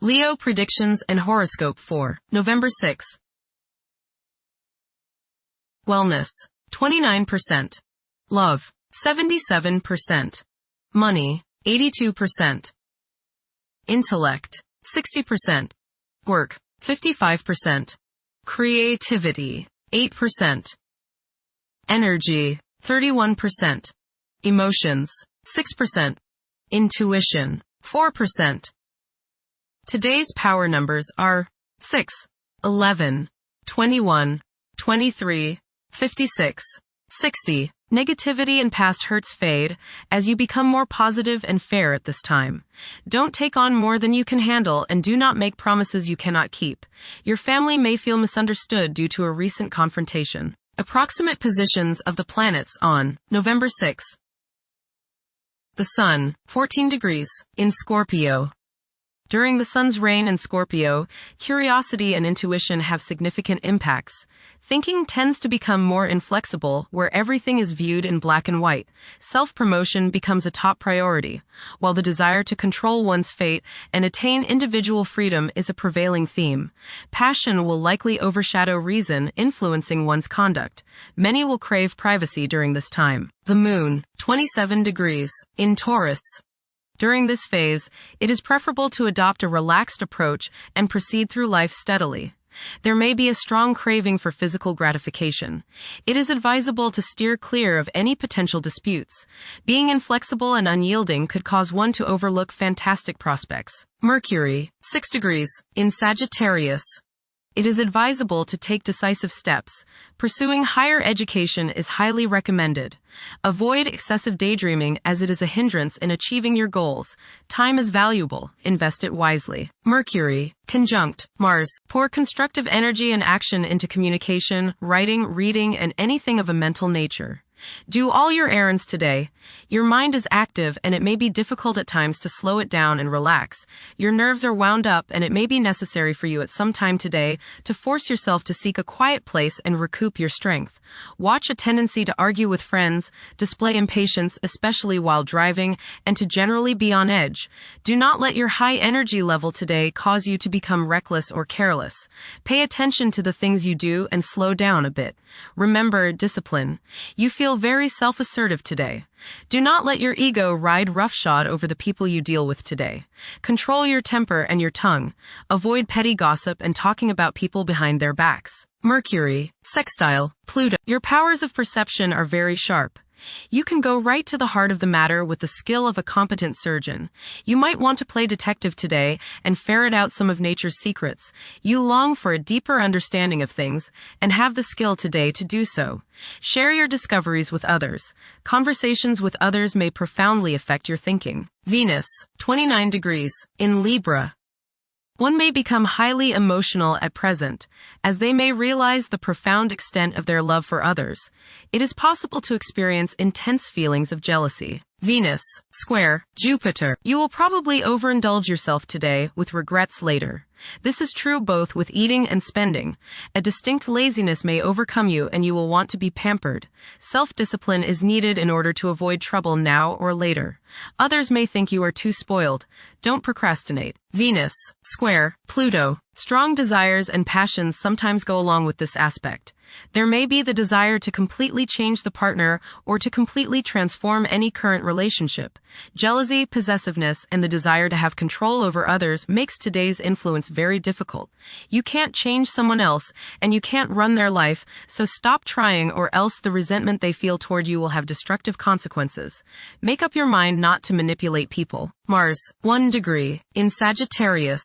Leo predictions and horoscope for November 6. Wellness, 29%. Love, 77%. Money, 82%. Intellect, 60%. Work, 55%. Creativity, 8%. Energy, 31%. Emotions, 6%. Intuition, 4%. Today's power numbers are 6, 11, 21, 23, 56, 60. Negativity and past hurts fade as you become more positive and fair at this time. Don't take on more than you can handle and do not make promises you cannot keep. Your family may feel misunderstood due to a recent confrontation. Approximate positions of the planets on November 6. The Sun, 14 degrees, in Scorpio. During the Sun's reign in Scorpio, curiosity and intuition have significant impacts. Thinking tends to become more inflexible, where everything is viewed in black and white. Self-promotion becomes a top priority, while the desire to control one's fate and attain individual freedom is a prevailing theme. Passion will likely overshadow reason, influencing one's conduct. Many will crave privacy during this time. The Moon, 27 degrees, in Taurus. During this phase, it is preferable to adopt a relaxed approach and proceed through life steadily. There may be a strong craving for physical gratification. It is advisable to steer clear of any potential disputes. Being inflexible and unyielding could cause one to overlook fantastic prospects. Mercury, 6 degrees, in Sagittarius. It is advisable to take decisive steps. Pursuing higher education is highly recommended. Avoid excessive daydreaming as it is a hindrance in achieving your goals. Time is valuable. Invest it wisely. Mercury, conjunct Mars. Pour constructive energy and action into communication, writing, reading, and anything of a mental nature. Do all your errands today. Your mind is active and it may be difficult at times to slow it down and relax. Your nerves are wound up and it may be necessary for you at some time today to force yourself to seek a quiet place and recoup your strength. Watch a tendency to argue with friends, display impatience, especially while driving, and to generally be on edge. Do not let your high energy level today cause you to become reckless or careless. Pay attention to the things you do and slow down a bit. Remember discipline. You feel very self-assertive today. Do not let your ego ride roughshod over the people you deal with today. Control your temper and your tongue. Avoid petty gossip and talking about people behind their backs. Mercury, sextile Pluto. Your powers of perception are very sharp. You can go right to the heart of the matter with the skill of a competent surgeon. You might want to play detective today and ferret out some of nature's secrets. You long for a deeper understanding of things and have the skill today to do so. Share your discoveries with others. Conversations with others may profoundly affect your thinking. Venus, 29 degrees, in Libra. One may become highly emotional at present, as they may realize the profound extent of their love for others. It is possible to experience intense feelings of jealousy. Venus, square Jupiter. You will probably overindulge yourself today with regrets later. This is true both with eating and spending. A distinct laziness may overcome you and you will want to be pampered. Self-discipline is needed in order to avoid trouble now or later. Others may think you are too spoiled. Don't procrastinate. Venus, square Pluto. Strong desires and passions sometimes go along with this aspect. There may be the desire to completely change the partner or to completely transform any current relationship. Jealousy, possessiveness, and the desire to have control over others makes today's influence very difficult. You can't change someone else, and you can't run their life, so stop trying or else the resentment they feel toward you will have destructive consequences. Make up your mind not to manipulate people. Mars, 1 degree, in Sagittarius.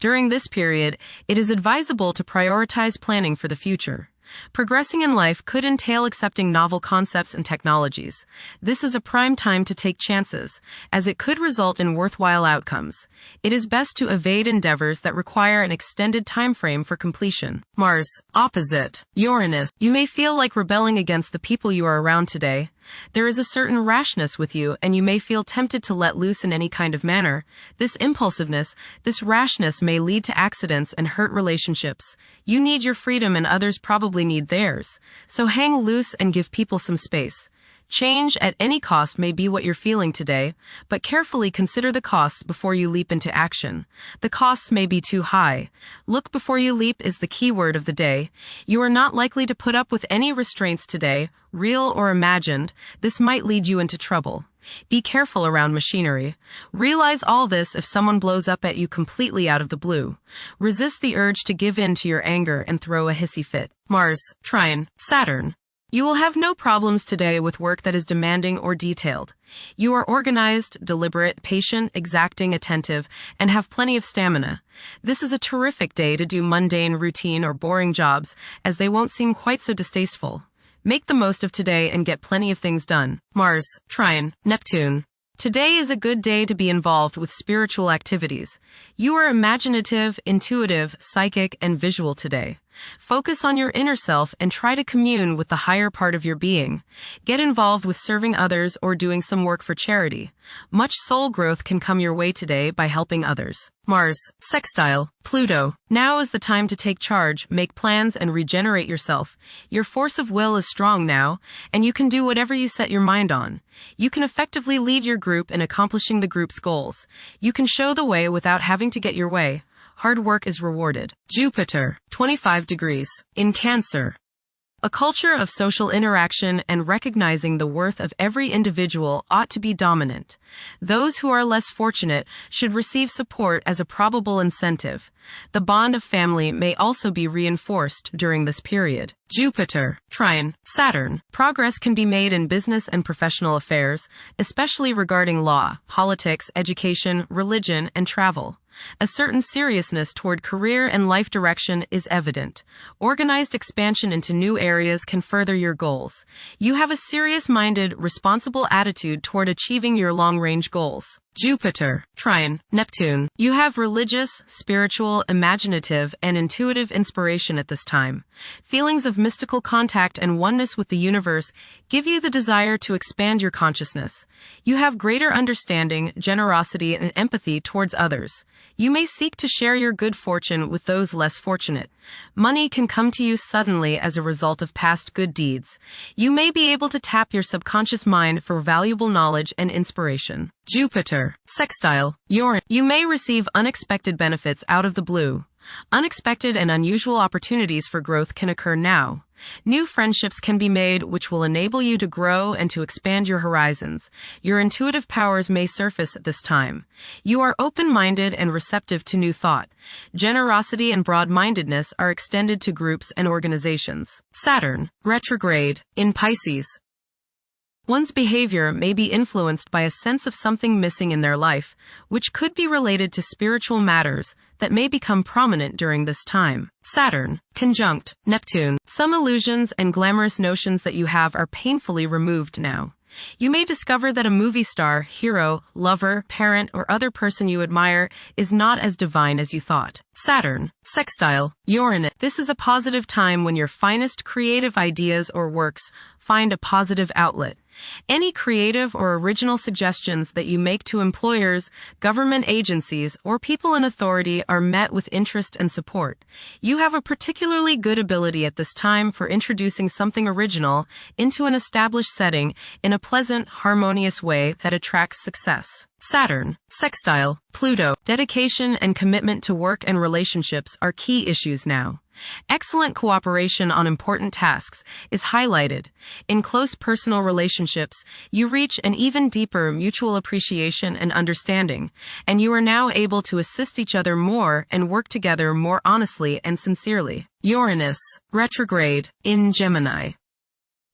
During this period, it is advisable to prioritize planning for the future. Progressing in life could entail accepting novel concepts and technologies. This is a prime time to take chances, as it could result in worthwhile outcomes. It is best to evade endeavors that require an extended time frame for completion. Mars, opposite Uranus. You may feel like rebelling against the people you are around today. There is a certain rashness with you, and you may feel tempted to let loose in any kind of manner. This impulsiveness, this rashness may lead to accidents and hurt relationships. You need your freedom and others probably need theirs. So hang loose and give people some space. Change at any cost may be what you're feeling today, but carefully consider the costs before you leap into action. The costs may be too high. Look before you leap is the key word of the day. You are not likely to put up with any restraints today, real or imagined. This might lead you into trouble. Be careful around machinery. Realize all this if someone blows up at you completely out of the blue. Resist the urge to give in to your anger and throw a hissy fit. Mars, Trine, Saturn. You will have no problems today with work that is demanding or detailed. You are organized, deliberate, patient, exacting, attentive, and have plenty of stamina. This is a terrific day to do mundane, routine, or boring jobs, as they won't seem quite so distasteful. Make the most of today and get plenty of things done. Mars, Trine, Neptune. Today is a good day to be involved with spiritual activities. You are imaginative, intuitive, psychic, and visual today. Focus on your inner self and try to commune with the higher part of your being. Get involved with serving others or doing some work for charity. Much soul growth can come your way today by helping others. Mars, sextile, Pluto. Now is the time to take charge, make plans, and regenerate yourself. Your force of will is strong now, and you can do whatever you set your mind on. You can effectively lead your group in accomplishing the group's goals. You can show the way without having to get your way. Hard work is rewarded. Jupiter, 25 degrees, in Cancer. A culture of social interaction and recognizing the worth of every individual ought to be dominant. Those who are less fortunate should receive support as a probable incentive. The bond of family may also be reinforced during this period. Jupiter, Trine, Saturn. Progress can be made in business and professional affairs, especially regarding law, politics, education, religion, and travel. A certain seriousness toward career and life direction is evident. Organized expansion into new areas can further your goals. You have a serious-minded, responsible attitude toward achieving your long-range goals. Jupiter, Trine, Neptune. You have religious, spiritual, imaginative, and intuitive inspiration at this time. Feelings of mystical contact and oneness with the universe give you the desire to expand your consciousness. You have greater understanding, generosity, and empathy towards others. You may seek to share your good fortune with those less fortunate. Money can come to you suddenly as a result of past good deeds. You may be able to tap your subconscious mind for valuable knowledge and inspiration. Jupiter, sextile, Uranus. You may receive unexpected benefits out of the blue. Unexpected and unusual opportunities for growth can occur now. New friendships can be made which will enable you to grow and to expand your horizons. Your intuitive powers may surface at this time. You are open-minded and receptive to new thought. Generosity and broad-mindedness are extended to groups and organizations. Saturn, retrograde, in Pisces. One's behavior may be influenced by a sense of something missing in their life, which could be related to spiritual matters that may become prominent during this time. Saturn, conjunct Neptune. Some illusions and glamorous notions that you have are painfully removed now. You may discover that a movie star, hero, lover, parent, or other person you admire is not as divine as you thought. Saturn, sextile, Uranus. This is a positive time when your finest creative ideas or works find a positive outlet. Any creative or original suggestions that you make to employers, government agencies, or people in authority are met with interest and support. You have a particularly good ability at this time for introducing something original into an established setting in a pleasant, harmonious way that attracts success. Saturn, sextile, Pluto. Dedication and commitment to work and relationships are key issues now. Excellent cooperation on important tasks is highlighted. In close personal relationships, you reach an even deeper mutual appreciation and understanding, and you are now able to assist each other more and work together more honestly and sincerely. Uranus, retrograde, in Gemini.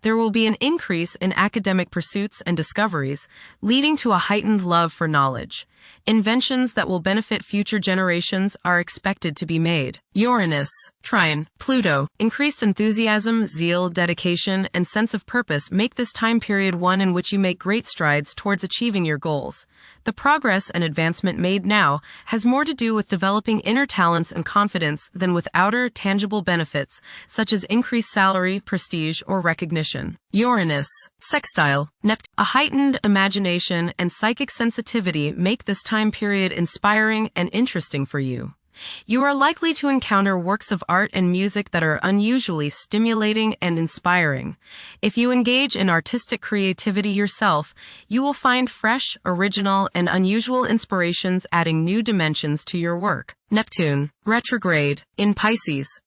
There will be an increase in academic pursuits and discoveries, leading to a heightened love for knowledge. Inventions that will benefit future generations are expected to be made. Uranus, Trine, Pluto. Increased enthusiasm, zeal, dedication, and sense of purpose make this time period one in which you make great strides towards achieving your goals. The progress and advancement made now has more to do with developing inner talents and confidence than with outer, tangible benefits, such as increased salary, prestige, or recognition. Uranus, sextile, Neptune. A heightened imagination and psychic sensitivity make this time period inspiring and interesting for you. You are likely to encounter works of art and music that are unusually stimulating and inspiring. If you engage in artistic creativity yourself, you will find fresh, original, and unusual inspirations adding new dimensions to your work. Neptune, retrograde, in Pisces.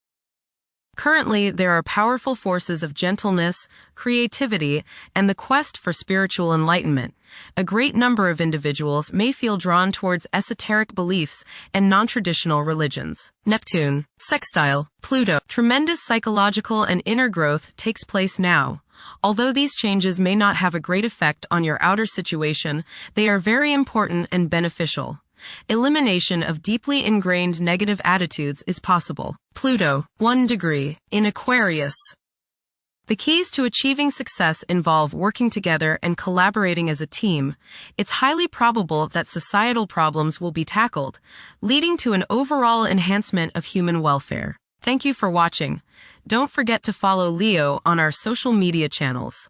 Currently, there are powerful forces of gentleness, creativity, and the quest for spiritual enlightenment. A great number of individuals may feel drawn towards esoteric beliefs and non-traditional religions. Neptune, sextile, Pluto. Tremendous psychological and inner growth takes place now. Although these changes may not have a great effect on your outer situation, they are very important and beneficial. Elimination of deeply ingrained negative attitudes is possible. Pluto, 1 degree, in Aquarius. The keys to achieving success involve working together and collaborating as a team. It's highly probable that societal problems will be tackled, leading to an overall enhancement of human welfare. Thank you for watching. Don't forget to follow Leo on our social media channels.